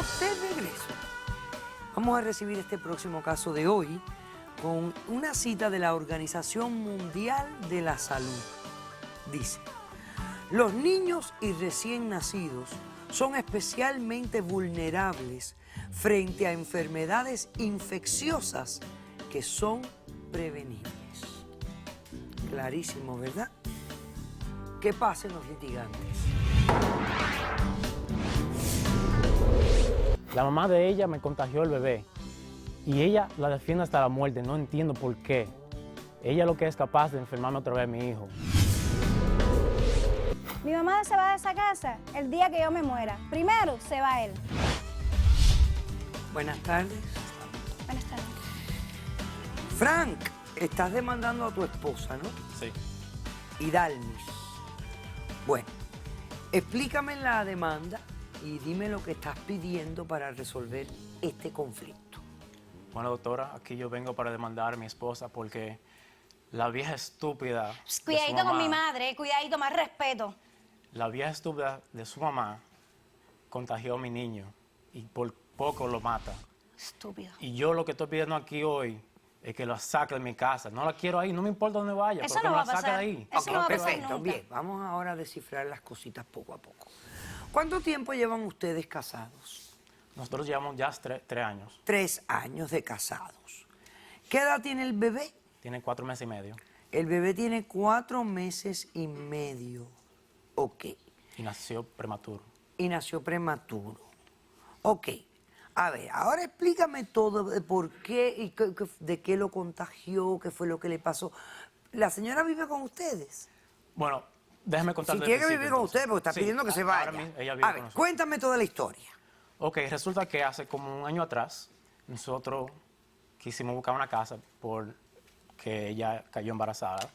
estamos de regreso. Vamos a recibir este próximo caso de hoy con una cita de la Organización Mundial de la Salud. Dice, los niños y recién nacidos son especialmente vulnerables frente a enfermedades infecciosas que son prevenibles. Clarísimo, ¿verdad? ¿Qué pasa en los litigantes? La mamá de ella me contagió el bebé y ella la defiende hasta la muerte. No entiendo por qué. Ella lo que es capaz de enfermarme otra vez a mi hijo. Mi mamá se va de esa casa el día que yo me muera. Primero se va él. Buenas tardes. Buenas tardes. Frank, estás demandando a tu esposa, ¿no? Sí. Y Dalmis. Bueno, explícame la demanda y dime lo que estás pidiendo para resolver este conflicto. Bueno, doctora, aquí yo vengo para demandar a mi esposa porque la vieja estúpida de su Cuidadito con mamá, mi madre, cuidadito, más respeto. la vieja estúpida de su mamá contagió a mi niño y por poco lo mata. Estúpido. Y yo lo que estoy pidiendo aquí hoy es que la saque de mi casa. No la quiero ahí, no me importa dónde vaya, Eso pero que no me va la a saque de pasar. ahí. Eso no va a pasar Perfecto, nunca. bien. Vamos ahora a descifrar las cositas poco a poco. ¿Cuánto tiempo llevan ustedes casados? Nosotros llevamos ya 3 años. 3 años de casados. ¿Qué edad tiene el bebé? Tiene 4 meses y medio. El bebé tiene 4 meses y medio. Ok. Y nació prematuro. Y nació prematuro. Ok. A ver, ahora explícame todo de por qué y de qué lo contagió, qué fue lo que le pasó. ¿La señora vive con ustedes? Bueno, déjeme contar. Si quiere vivir con ustedes, porque está pidiendo que se vaya. Ahora mismo ella vive A con ver, nosotros. cuéntame toda la historia. Ok, resulta que hace como un año atrás nosotros quisimos buscar una casa porque ella cayó embarazada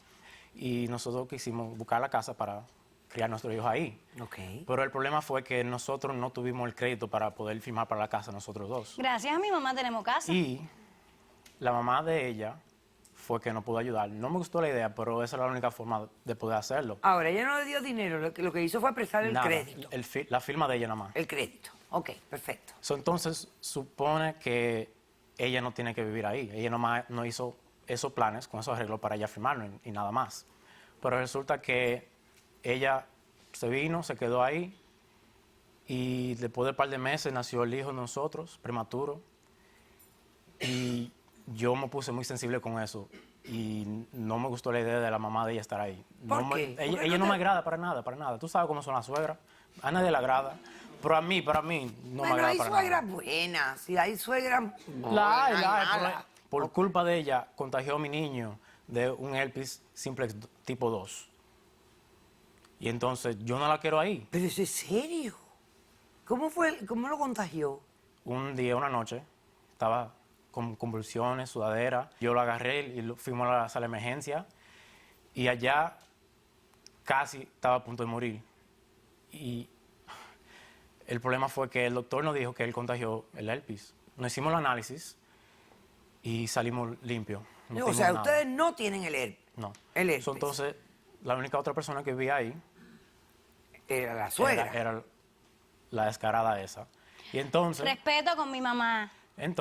y nosotros quisimos buscar la casa para criar a nuestros hijos ahí. Ok. Pero el problema fue que nosotros no tuvimos el crédito para poder firmar para la casa nosotros dos. Gracias a mi mamá tenemos casa. Y la mamá de ella fue que nos pudo ayudar. No me gustó la idea, pero esa era la única forma de poder hacerlo. Ahora, ella no le dio dinero, lo que hizo fue prestar el Nada, crédito. la firma de ella nada más. El crédito. Ok, perfecto. Entonces, supone que ella no tiene que vivir ahí. Ella nomás no hizo esos planes con esos arreglos para ella firmarlo y nada más. Pero resulta que ella se vino, se quedó ahí y después de un par de meses nació el hijo de nosotros, prematuro. Y yo me puse muy sensible con eso y no me gustó la idea de la mamá de ella estar ahí. ¿Por No qué? ¿Por qué ella no no te- me agrada para nada, para nada. Tú sabes cómo son las suegras. A nadie le agrada. Pero a mí no me Bueno, agrada hay para suegras nada. buenas, si hay suegras La hay, malas. por culpa de ella contagió a mi niño de un herpes simplex tipo 2. Y entonces yo no la quiero ahí. Pero eso es serio. ¿Cómo lo contagió? Un día, una noche, estaba con convulsiones, sudadera. Yo lo agarré y fuimos a la sala de emergencia. Y allá casi estaba a punto de morir. Y el problema fue que el doctor nos dijo que él contagió el herpes. Nos hicimos el análisis y salimos limpios. No O tuvimos sea, nada. ustedes no tienen el herpes. No. El herpes. Entonces, la única otra persona que vivía ahí Era la suegra. era la descarada esa. Y entonces, Respeto con mi mamá. le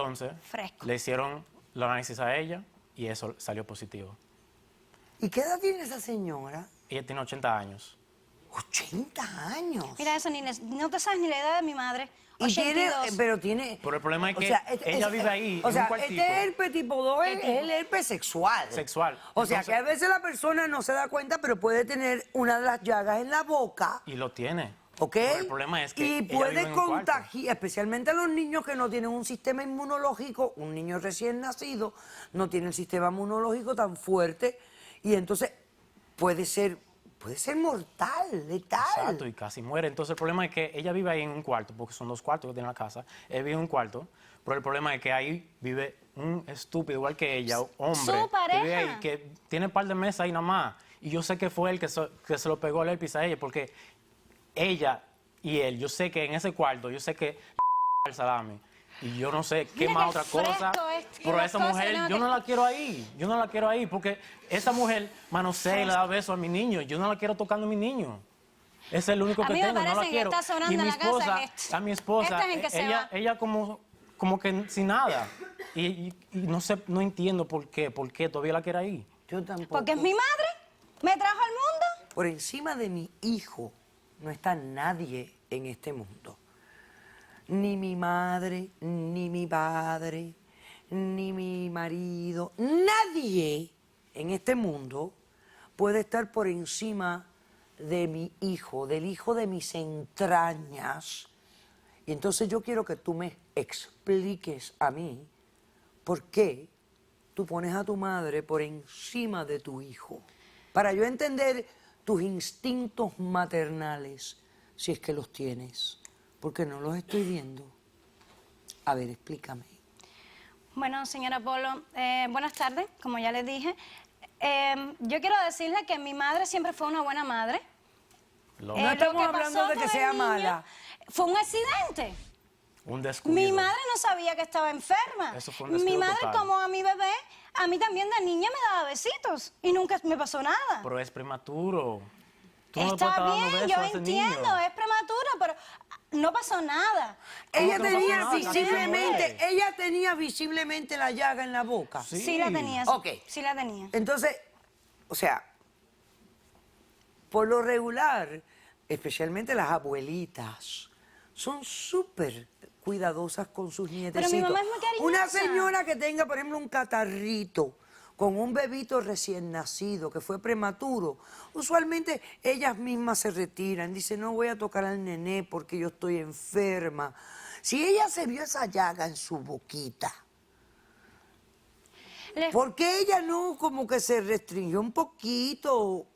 Fresco. hicieron el análisis a ella y eso salió positivo. ¿Y qué edad tiene esa señora? Ella tiene 80 años. 80 años. Mira eso, no te sabes ni la edad de mi madre. Y tiene, 82. pero tiene... Pero el problema es o que sea, ella vive ahí, o en sea, un cuartico. este herpes tipo 2 es el herpes sexual. Sexual. O sea, Entonces- que a veces la persona no se da cuenta, pero puede tener una de las llagas en la boca. Y lo tiene. ¿Ok? Pero el problema es que y ella vive puede en un cuarto. contagiar, especialmente a los niños que no tienen un sistema inmunológico, un niño recién nacido no tiene el sistema inmunológico tan fuerte y entonces puede ser mortal, letal. Exacto, y casi muere. Entonces el problema es que ella vive ahí en un cuarto, porque son 2 cuartos que tiene la casa. Él vive en un cuarto, pero el problema es que ahí vive un estúpido igual que ella, hombre. Su pareja. Que vive ahí, que tiene un par de meses ahí nada más. Y yo sé que fue él que se lo pegó el herpes a ella, porque ella y él, yo sé que en ese cuarto, yo sé que el salami. Y yo no sé qué Mira más qué otra cosa. fresco es, Pero las esa cosas mujer, que no yo te- no la quiero ahí. Yo no la quiero ahí porque esa mujer manosea y le da besos a mi niño. Yo no la quiero tocando a mi niño. Es el único A que mí me tengo, no parece la que quiero. está sonando Y mi en la casa esposa, este. a mi esposa, Este es el que se va. ella como que sin nada. Y no sé, no entiendo por qué todavía la quiere ahí. Yo tampoco. Porque es mi madre. Me trajo al mundo. Por encima de mi hijo no está nadie en este mundo. Ni mi madre, ni mi padre, ni mi marido. Nadie en este mundo puede estar por encima de mi hijo, del hijo de mis entrañas. Y entonces yo quiero que tú me expliques a mí por qué tú pones a tu madre por encima de tu hijo. Para yo entender tus instintos maternales, si es que los tienes, porque no los estoy viendo. A ver, explícame. Bueno, señora Polo, buenas tardes, como ya les dije. Yo quiero decirle que mi madre siempre fue una buena madre. Lo- No estamos Lo que hablando pasó de que con sea el niño mala. Fue un accidente. Un descuido. Mi madre no sabía que estaba enferma. Eso fue un descuido Mi madre total. tomó a mi bebé, a mí también de niña me daba besitos y nunca me pasó nada. Pero es prematuro. Tú no le puedes Está estar dando bien, besos yo a ese entiendo, niño. es prematuro, pero no pasó nada. Ella que no pasó tenía nada? Casi se visiblemente, muere. ella tenía visiblemente la llaga en la boca. Sí. Sí la tenía. Ok. Sí la tenía. Entonces, o sea, por lo regular, especialmente las abuelitas, son súper cuidadosas con sus nietecitos. mi mamá es muy cariñosa. Una señora que tenga, por ejemplo, un catarrito con un bebito recién nacido que fue prematuro, usualmente ellas mismas se retiran, dicen, no voy a tocar al nené porque yo estoy enferma. Si ella se vio esa llaga en su boquita, ¿por qué ella no como que se restringió un poquito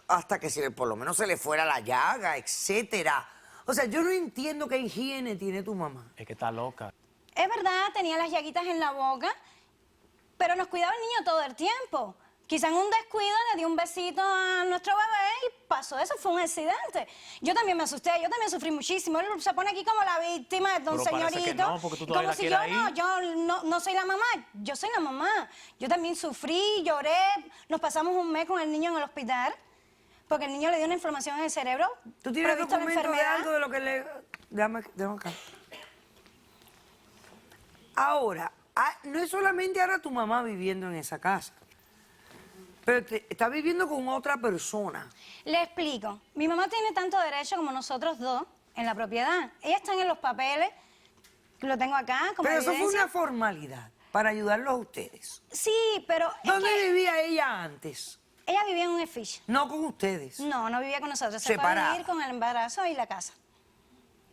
hasta que por lo menos se le fuera la llaga, etcétera? O sea, yo no entiendo qué higiene tiene tu mamá. Es que está loca. Es verdad, tenía las llaguitas en la boca, pero nos cuidaba el niño todo el tiempo. Quizá en un descuido le dio un besito a nuestro bebé y pasó eso, fue un accidente. Yo también me asusté, yo también sufrí muchísimo. Él se pone aquí como la víctima de don Pero parece señorito. que no, porque tú todavía como la si quieres yo ahí. no soy la mamá, yo soy la mamá. Yo también sufrí, lloré, nos pasamos un mes con el niño en el hospital, porque el niño le dio una inflamación en el cerebro. ¿Tú tienes producto de la documento de enfermedad. algo de lo que le... Déjame acá. Ahora, no es solamente ahora tu mamá viviendo en esa casa, pero está viviendo con otra persona. Le explico. Mi mamá tiene tanto derecho como nosotros dos en la propiedad. Ella está en los papeles, lo tengo acá como Pero eso fue evidencia. una formalidad para ayudarlos a ustedes. Sí, pero es ¿Dónde que vivía ella antes? ella vivía en un edificio. No con ustedes. No, no vivía con nosotros. Se fue a Separada. vivir con el embarazo y la casa.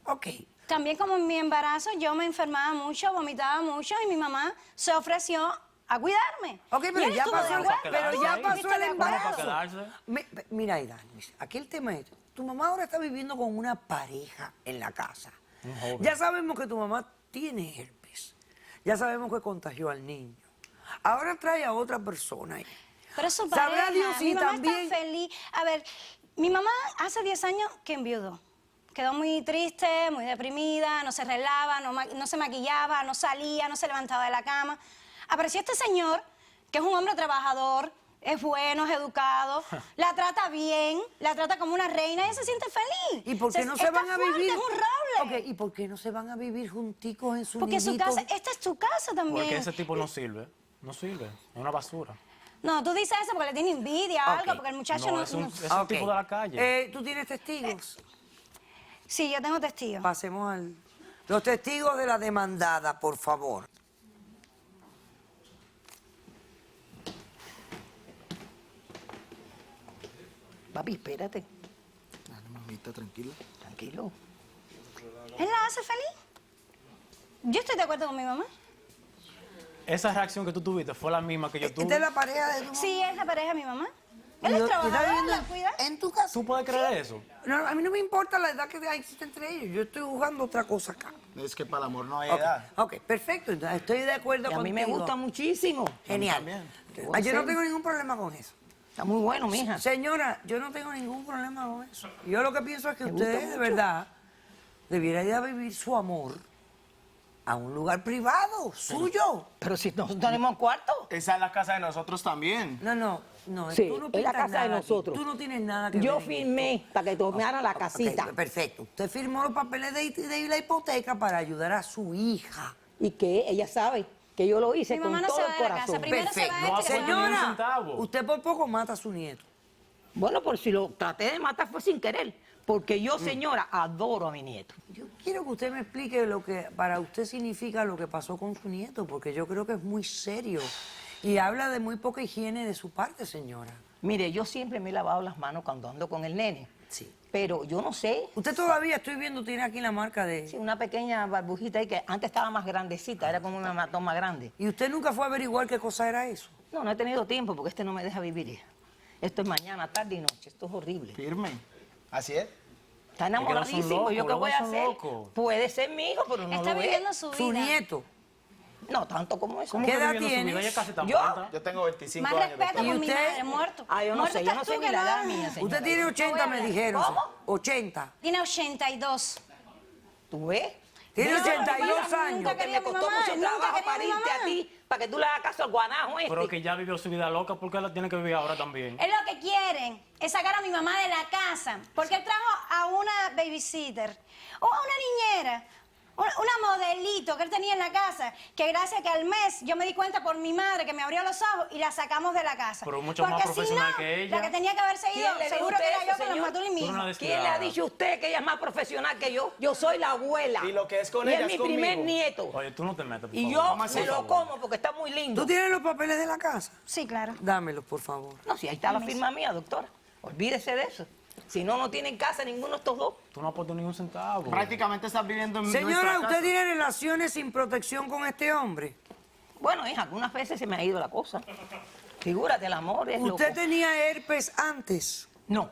Ok. También como en mi embarazo yo me enfermaba mucho, vomitaba mucho y mi mamá se ofreció a cuidarme. Ok, Y pero él ya estuvo de pasó, acuerdo. pero ya ¿Tú pasó estuviste el de acuerdo? embarazo. ¿Para quedarse? Mira, Aidan, aquí el tema es, tu mamá ahora está viviendo con una pareja en la casa. Un joven. Ya sabemos que tu mamá tiene herpes. Ya sabemos que contagió al niño. Ahora trae a otra persona ahí. Pero su Sabrá pareja, Dios si mi mamá también- está feliz. A ver, mi mamá hace 10 años que enviudó. Quedó muy triste, muy deprimida, no se arreglaba, no se maquillaba, no salía, no se levantaba de la cama. Apareció este señor, que es un hombre trabajador, es bueno, es educado, la trata bien, la trata como una reina y ella se siente feliz. ¿Y por qué no se está van a fuerte, vivir? Es un roble. Ok, ¿y por qué no se van a vivir junticos en su Porque su nidito? casa, esta es tu casa también. Porque ese tipo no sirve. No sirve. Es una basura. No, tú dices eso porque le tiene envidia o Ok. algo, porque el muchacho No, no... es un- no- es un tipo de la calle. ¿Tú tienes testigos? Sí, yo tengo testigos. Pasemos al... Los testigos de la demandada, por favor. Papi, espérate. Dale, mamita, tranquila. Tranquilo. ¿Él la hace feliz? Yo estoy de acuerdo con mi mamá. Esa reacción que tú tuviste fue la misma que yo tuve. ¿Esta es la pareja de tu mamá? Sí, es la pareja de mi mamá. ¿Y Él es está trabajador, viviendo la cuida. en tu casa? ¿Tú puedes creer eso? No, a mí no me importa la edad que existe entre ellos. Yo estoy jugando otra cosa acá. Es que para el amor no hay Ok, edad. ok, perfecto. Entonces, estoy de acuerdo Y a mí me contigo. gusta muchísimo. Genial. también. Yo no tengo ningún problema con eso. Está muy bueno, mija. Señora, yo no tengo ningún problema con eso. Yo lo que pienso es que Me gusta ustedes de mucho. verdad debieran ir a vivir su amor a un lugar privado, suyo. Pero si nosotros tenemos cuarto. Esa es la casa de nosotros también. No, Sí, tú no es la pintas casa de nada aquí. nosotros. Tú no tienes nada que Yo ver en firmé para que tomaran la esto. casita. Ok, perfecto. Usted firmó los papeles de la hipoteca para ayudar a su hija. Y que ella sabe que yo lo hice Mi con mamá no todo se el va de la corazón. casa. Primero se va Perfecto. de No este hace que se va. ni un Señora, centavo. usted por poco mata a su nieto. Bueno, por si lo traté de matar fue sin querer. Porque yo, señora, adoro a mi nieto. Yo quiero que usted me explique lo que para usted significa lo que pasó con su nieto, porque yo creo que es muy serio. Y habla de muy poca higiene de su parte, señora. Mire, yo siempre me he lavado las manos cuando ando con el nene. Sí. Pero yo no sé. Usted todavía, estoy viendo, tiene aquí la marca de... Sí, una pequeña barbujita ahí que antes estaba más grandecita, era como una matón más grande. ¿Y usted nunca fue a averiguar qué cosa era eso? No, no he tenido tiempo porque este no me deja vivir. Esto es mañana, tarde y noche. Esto es horrible. Firme. Así es. Está Es que no son enamoradísimo. locos, ¿Yo qué los voy a son hacer? locos. Puede ser mi hijo, pero no Está lo viviendo es. su vida. Su nieto. No, tanto como eso. ¿Cómo ¿Qué que edad viviendo su vida? tienes? Ella casi está Yo. muerta. Yo tengo 25 Más años. respeto ¿Y por mi usted? madre, muerto. Ah, yo no Muerto sé, yo estás no sé tú, ni que la edad no- mía, señora. Usted tiene 80, me dijeron. ¿Cómo? 80. Tiene 82. ¿Tú ves? Tiene Mira, 82 nunca años. Que quería me mi costó mamá, mucho nunca trabajo quería mi parirte mamá. a ti para que tú le hagas caso al guanajo este. Pero que ya vivió su vida loca, ¿por qué la tiene que vivir ahora también? Es lo que quieren, es sacar a mi mamá de la casa. Porque él trajo a una babysitter o a una niñera, una modelito que él tenía en la casa, que gracias que al mes yo me di cuenta por mi madre que me abrió los ojos y la sacamos de la casa. Pero mucho más Porque si profesional no, que ella. la que tenía que haberse ido, ¿Quién le dijo seguro que usted era yo eso, con la señor? mató y mi Tú no hijo. eres- ¿Quién le ha dicho a usted que ella es más profesional que yo? Yo soy la abuela. Y lo que es con Y ella es es mi primer conmigo. nieto. Oye, tú no te metas, por Y favor. yo me lo como porque está muy lindo. ¿Tú tienes los papeles de la casa? Sí, claro. Dámelos, por favor. No, si ahí está la firma mía, doctora. Olvídese de eso. Si no, no tienen casa ninguno de estos dos. Tú no aportas ni un centavo. Prácticamente estás viviendo en Señora, nuestra ¿usted casa. tiene relaciones sin protección con este hombre? Bueno, hija, algunas veces se me ha ido la cosa. Figúrate, el amor es ¿Usted loco. tenía herpes antes? No.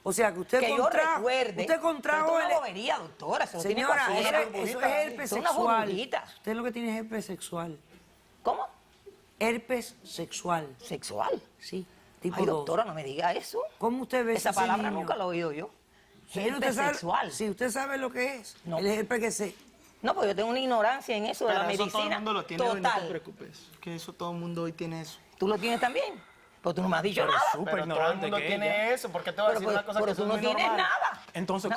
O sea, que usted Que yo contrajo... recuerde. Usted contrajo Pero esto el... es una bobería, doctora. Eso no tiene Señora, cualquiera. eso es herpes Son unas sexual. burbujitas. Usted lo que tiene es herpes sexual. ¿Cómo? Herpes sexual. ¿Sexual? Sí, tipo Ay, 2. doctora, no me diga eso. ¿Cómo usted ve Esa ese palabra niño? nunca la he oído yo. Señor, Herpes ¿usted sabe- sexual. Sí, usted sabe lo que es. No. El herpes que se... No, porque yo tengo una ignorancia en eso de Pero la eso medicina. todo el mundo lo tiene hoy, no te total. preocupes. Que eso todo el mundo hoy tiene eso. ¿Tú lo tienes también? Pues tú no me has dicho Pero nada. súper Pero todo el ignorante mundo que tiene ella. eso. ¿Por qué te voy a Pero, decir una cosa pero que tú eso no es muy tienes normal? nada. Entonces,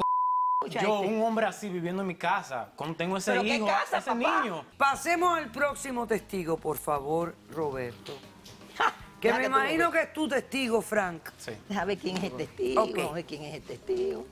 Escucha, yo, este. un hombre así viviendo en mi casa, cuando tengo ese ¿Pero qué hijo, casa, ese papá? niño. Pasemos al próximo testigo, por favor, Roberto. Ja, Que deja me tú lo imagino veas. que es tu testigo, Frank. Sí. Deja ver quién es el testigo, Ok. vamos a ver quién es el testigo.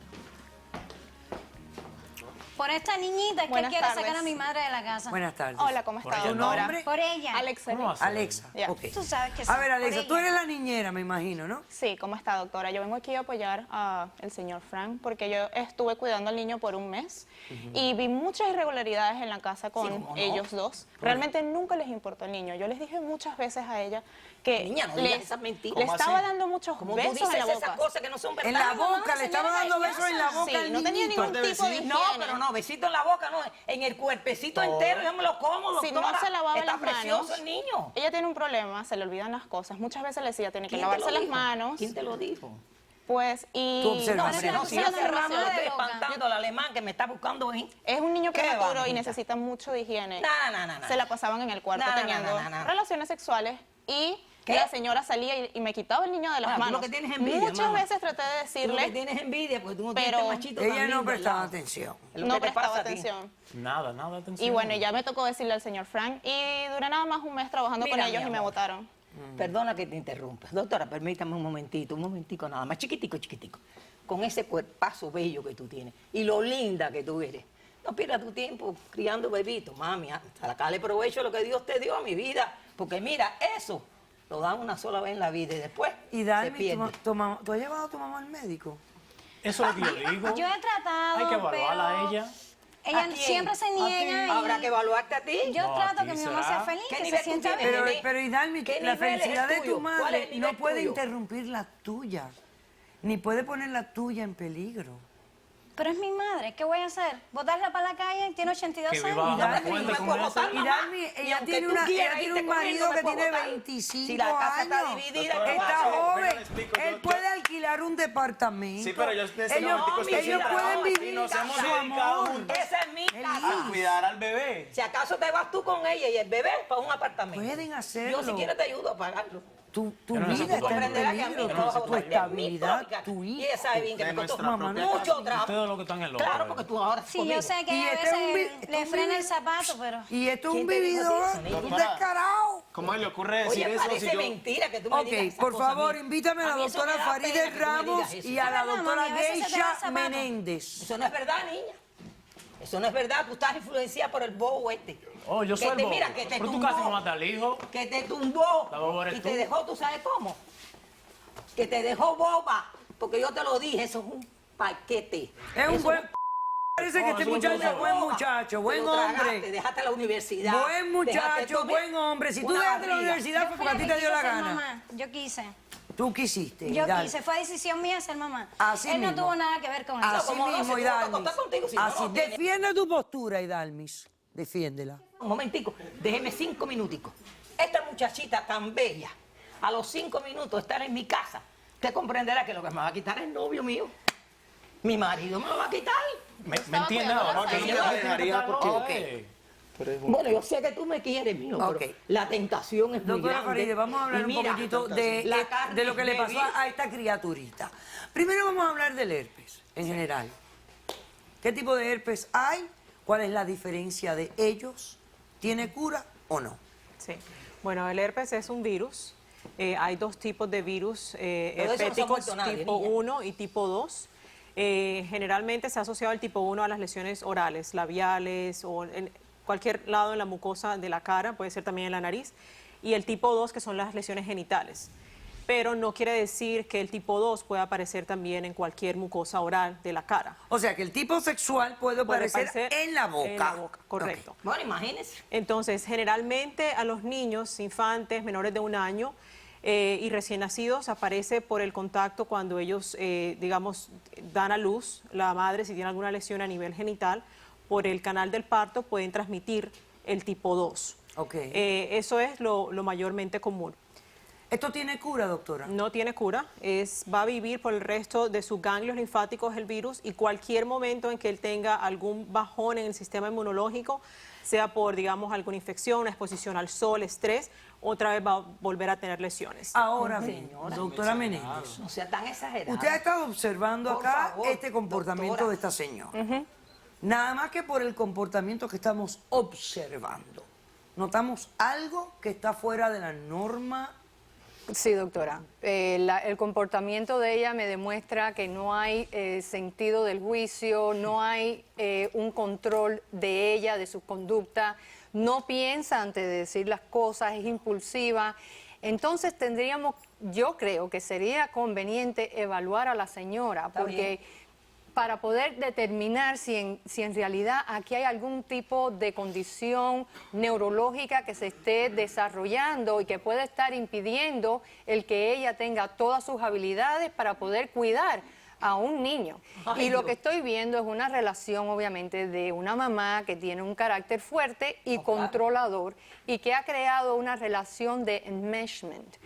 Por esta niñita es que él Buenas quiere tardes. sacar a mi madre de la casa. Buenas tardes. Hola, ¿cómo Por está, ella ¿Tu no. nombre? Por ella. Alexa. ¿Cómo hace? Alexa. Ya. Ok. Tú sabes que sí. A ver, por Alexa, ella. tú eres la niñera, me imagino, ¿no? Sí, ¿cómo está, doctora? Yo vengo aquí a apoyar al señor Frank porque yo estuve cuidando al niño por un mes y vi muchas irregularidades en la casa con ¿cómo no? ellos dos. Realmente nunca les importó el niño. Yo les dije muchas veces a ella que Niña, no digas esas mentiras. le ¿Cómo estaba así? dando muchos Como tú besos dices en la esas boca. cosas que no son verdad. En la mamá, boca, le estaba señora dando besos en la cariñosa. boca Sí, al no tenía niñito. ningún tipo de higiene. No, pero no, besito en la boca, no, en el cuerpecito entero, yo me lo como, Si doctora. no se lavaba Está las precioso manos, el niño. ella tiene un problema, se le olvidan las cosas. Muchas veces le decía, tiene que ¿Quién te lavarse lo las dijo? manos. ¿Quién te lo dijo? Pues, y Tú observas, no, Hombre, no, tú si sabes hace la rato demasiado estoy de loca. espantando al alemán que me está buscando ahí. es un niño ¿Qué prematuro va, y mamita? necesita mucho de higiene. No. Se la pasaban en el cuarto No, no, teniendo no, no, no. relaciones sexuales y ¿Qué? la señora salía y me quitaba el niño de las Ah, tú manos. lo que tienes envidia, Muchas mamá. veces traté de Tú lo que decirle, tienes envidia porque tú no pero tienes este machito tan Ella no lindo al prestaba lado. atención. Es lo no que te prestaba pasa a ti. atención. Nada de atención. Y bueno, ya me tocó decirle al señor Frank y duré nada más un mes trabajando Mira, con ellos mi y me amor. votaron. Perdona que te interrumpa. Doctora, permítame un momentico nada más, chiquitico. Con ese cuerpazo bello que tú tienes y lo linda que tú eres. No pierdas tu tiempo criando bebitos, mami. Sacarle provecho a lo que Dios te dio a mi vida. Porque mira, eso lo dan una sola vez en la vida y después Y se Dalmi, pierde. ¿tú has llevado a tu mamá al médico? Eso es lo que yo digo. Yo he tratado, Hay que evaluarla pero a ella. ella ¿A quién? siempre se niega. y Habrá que evaluarte a ti. Yo No, trato a que ti mi mamá será. sea feliz, ¿Qué que se nivel tú sienta tienes, bien. nene? Pero Hidalmi, ¿Qué la nivel es felicidad de tuyo? tu ¿Cuál es madre el nivel no puede tuyo? interrumpir la tuya, ni puede poner la tuya en peligro. Pero es mi madre, ¿qué voy a hacer? ¿Botarla para la calle? Tiene 82 Que años. viva Y Dalmi, fuente me con puedo eso. botar, Y mamá. Dalmi, Y ella aunque tiene, tú quieras ella tiene irte un corriendo, marido me que puedo tiene botar. 25 Si la casa está años. dividida, ¿qué Está vas a hacer? joven. Pero le explico, Él puede alquilar pagar un departamento. Sí, pero ellos ellos, necesitan- ellos pueden vivir y nos hemos su dedicado amor. juntos Esa es mi casa. a cuidar al bebé. Si acaso te vas tú con ella y el bebé para un apartamento. Pueden hacerlo. Yo si quieres te ayudo a pagarlo. Tu Yo no vida necesito está en Comprenderá que a mí peligro, no vas a tu botar de mi estabilidad, tónica. tu Y hijo. ella sabe bien que De me costó nuestra propia mucho casa. trabajo. Ustedes lo que están en loco. Claro, porque tú ahora Sí, conmigo. yo sé que Y a este es un veces vi- le un frena el vi- zapato, pero... Y esto es un ¿Quién te dijo vividor, eso, niña? un descarado. ¿Cómo se le ocurre decir Oye, eso parece si yo... mentira que tú me Ok, digas esas por cosas a favor, mí. invítame a la mí eso doctora me da Farideh pena que tú me Ramos digas eso. y a la Es verdad, doctora mami, a veces se te va el Geisha zapato. Menéndez. Eso no es verdad, niña. Eso no es verdad. Tú estás influenciada por el bobo este. Oh, yo soy Que el te- bobo. mira, que te Pero tú tumbó. casi no matas al hijo. Que te tumbó La boba eres y te tú. dejó, ¿tú sabes cómo? Que te dejó boba, porque yo te lo dije, eso es un paquete. Es un Eso buen... no- Parece que este eso no muchacho tiene es buen boba. muchacho, Te buen lo tragaste, hombre. dejaste la universidad. Buen dejaste muchacho, todo. buen hombre. Si tú Una dejaste la barriga. universidad fue Yo porque a fui ti la te que dio la quise ser gana. mamá. Yo quise. Tú quisiste. Yo Hidalgo. quise. Fue decisión mía ser mamá. Así Él no mismo. tuvo nada que ver con eso. Así como no, mismo, si tú no te Hidalmis. acostás contigo, si no, Así, no tiene- defiende tu postura, Hidalmis. Defiéndela. Un momentico, déjeme 5 minuticos. Esta muchachita tan bella, a los 5 minutos estar en mi casa, usted comprenderá que lo que me va a quitar es el novio mío. Mi marido me lo va a quitar. ¿Me entiendes ahora? No, yo no la dejaría porque- Bueno, yo sé que tú me quieres, mío, Ok. pero la tentación es muy Doctora grande. Farideh, vamos a hablar Y un mira, poquitito la carne de lo que le pasó débil. a esta criaturita. Primero vamos a hablar del herpes, en general. ¿Qué tipo de herpes hay? ¿Cuál es la diferencia de ellos? ¿Tiene cura o no? Sí. Bueno, el herpes es un virus. Hay dos tipos de virus Pero de eso no se ha herpéticos, muerto nadie, tipo niña. 1 y tipo 2. Generalmente se ha asociado el tipo 1 a las lesiones orales, labiales o en cualquier lado en la mucosa de la cara, puede ser también en la nariz. Y el tipo 2, que son las lesiones genitales. Pero no quiere decir que el tipo 2 pueda aparecer también en cualquier mucosa oral de la cara. O sea que el tipo sexual puede Puede aparecer en la boca. En la boca, correcto. Bueno, imagínese. Entonces, generalmente a los niños, infantes, menores de 1 año y recién nacidos, aparece por el contacto cuando ellos, digamos, dan a luz, la madre, si tiene alguna lesión a nivel genital, por el canal del parto pueden transmitir el tipo 2. Ok. Eso es lo mayormente común. ¿Esto tiene cura, doctora? No tiene cura, va a vivir por el resto de sus ganglios linfáticos el virus y cualquier momento en que él tenga algún bajón en el sistema inmunológico, sea por, digamos, alguna infección, una exposición al sol, estrés, otra vez va a volver a tener lesiones. Ahora bien, doctora Menéndez, No sea tan exagerado. usted ha estado observando Por acá favor, este comportamiento doctora. de esta señora. Nada más que por el comportamiento que estamos observando. ¿Notamos algo que está fuera de la norma? Sí, doctora. El comportamiento de ella me demuestra que no hay sentido del juicio, no hay un control de ella, de su conducta, no piensa antes de decir las cosas, es impulsiva. Entonces tendríamos, yo creo que sería conveniente evaluar a la señora, Está porque bien. para poder determinar si en realidad aquí hay algún tipo de condición neurológica que se esté desarrollando y que puede estar impidiendo el que ella tenga todas sus habilidades para poder cuidar a un niño. Ay, y lo Dios. que estoy viendo es una relación, obviamente, de una mamá que tiene un carácter fuerte y controlador y que ha creado una relación de enmeshment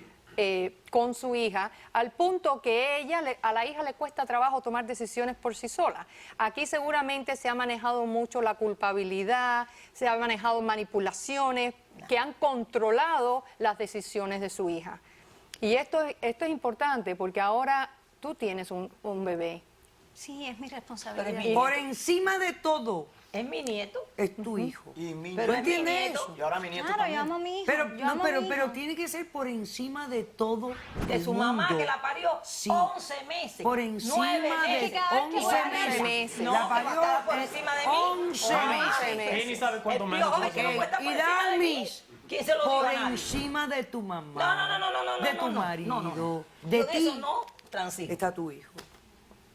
con su hija, al punto que a la hija le cuesta trabajo tomar decisiones por sí sola. Aquí seguramente se ha manejado mucho la culpabilidad, se han manejado manipulaciones que han controlado las decisiones de su hija. Y esto es importante porque ahora tú tienes un bebé. Sí, es mi Pero responsabilidad. es mi- Por encima de todo, Es mi nieto. es tu hijo. Y mi Pero ¿Tú es mi entiendes nieto. eso? Y ahora mi nieto Claro, también. yo amo a mi hijo. Pero, yo no, amo a mi pero hijo. tiene que ser por encima de todo De el su mamá mundo. que la parió Sí. 11 meses. Por encima 9 de meses. cada vez que 11 nace. meses. No, La que va a parió estar por encima de mí. 11 meses. Ella ni sabe cuántos El meses piojo tuvo es que su no mamá. cuesta por Y encima de mí. Dalmis, ¿Quién se lo dijo por a nadie? encima de tu mamá, No, de tu no, marido, no. de Yo ti, eso no transito. está tu hijo.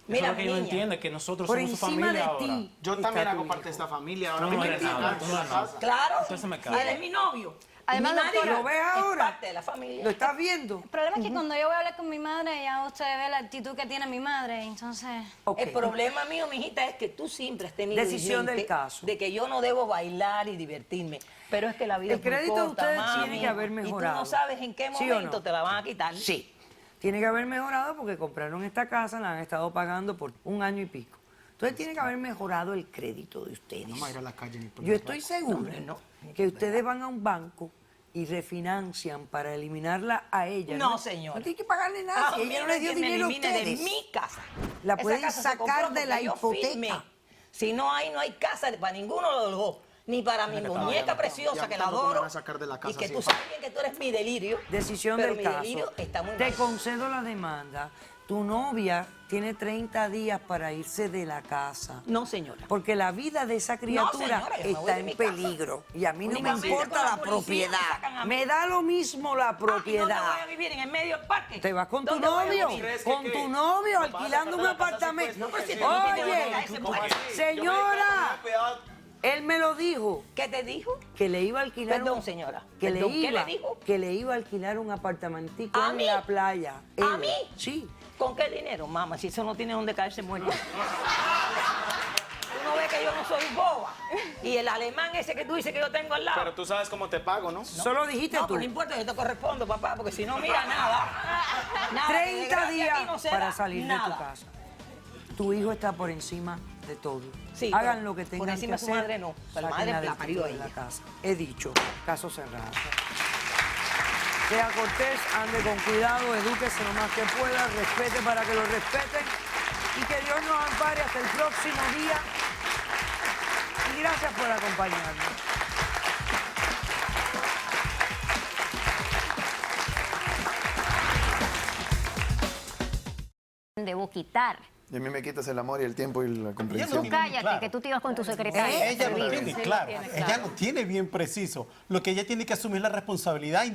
Eso es Mira, lo que ella no niña. entiende, que nosotros Por somos su encima familia de ahora. ti. Yo está también tu hago hijo. parte de esta familia. Ahora Tú me no eres criticas nada, en tú no la eres nada. casa. Claro. Usted se me Y cae. él es mi novio. Además, mi marido ¿Lo ves ahora? es parte de la familia. ¿Lo estás viendo? El problema es que cuando yo voy a hablar con mi madre, ya usted ve la actitud que tiene mi madre, entonces... Ok. El problema mío, mijita, es que tú siempre has tenido Decisión en mente del caso. de que yo no debo bailar y divertirme. Pero es que la vida El es muy crédito de corta, ustedes mami, tiene que haber y tú mejorado. no sabes en qué ¿Sí o momento no? te la van a quitar. Sí. tiene que haber mejorado porque compraron esta casa, la han estado pagando por 1 año y pico. Entonces tiene que haber mejorado el crédito de ustedes. No vamos a ir a la calle ni por Yo la estoy vaca. segura que ustedes van a un banco y refinancian para eliminarla a ella. No, señora. No tiene que pagarle nada. Si ella no le dio dinero a de ustedes. mi casa. La Esa pueden casa se sacar compró de la porque yo hipoteca. firmé. Si no hay casa para ninguno de los dos. Ni para mi muñeca preciosa Ya que la tampoco me adoro. van a sacar de la casa Y que así tú de sabes bien que tú eres mi delirio. Decisión pero del mi caso. delirio está muy Te mal. concedo la demanda. Tu novia tiene 30 días para irse de la casa. No, señora. Porque la vida de esa criatura señora, yo me voy está de en mi casa. peligro. Y a mí no me Únicamente importa con la la policía me sacan propiedad. a mí. Me da lo mismo la ¿Y dónde propiedad. voy a vivir? ¿En el medio del parque? Te vas con tu ¿Dónde voy a novio, vivir? con tu novio, alquilando un apartamento. No, pero si tú no tienes Oye, que ese puesto. señora, él me lo dijo, ¿Qué te dijo? que le iba a alquilar Perdón, señora. que Perdón, le ¿qué iba, le dijo? que le iba a alquilar un apartamentico ¿A en mí? la playa. ¿A Él. mí? Sí. ¿Con qué dinero, mamá? Si eso no tiene donde caerse muerto. Tú no ves que yo no soy boba. Y el alemán ese que tú dices que yo tengo al lado. Pero tú sabes cómo te pago, ¿no? Solo dijiste no, tú. pero no importa, yo te correspondo, papá, porque si no, mira, nada. Nada, que de 30 gracia días aquí no se para da salir de nada. tu casa. Tu hijo está por encima de todo. Sí, Hagan pero lo que por tengan encima que de su hacer. madre no, pero la Saquen madre la del parió título de ella. la casa. He dicho, caso cerrado. Sea cortés, ande con cuidado, edúquese lo más que pueda, respete para que lo respeten y que Dios nos ampare hasta el próximo día. Y gracias por acompañarnos. Debo quitar. Y a mí me quitas el amor y el tiempo y la comprensión. Tú cállate, que tú te ibas con tu secretaria. Ella lo Olvídate. tiene claro, ella lo tiene bien preciso. Lo que ella tiene que asumir la responsabilidad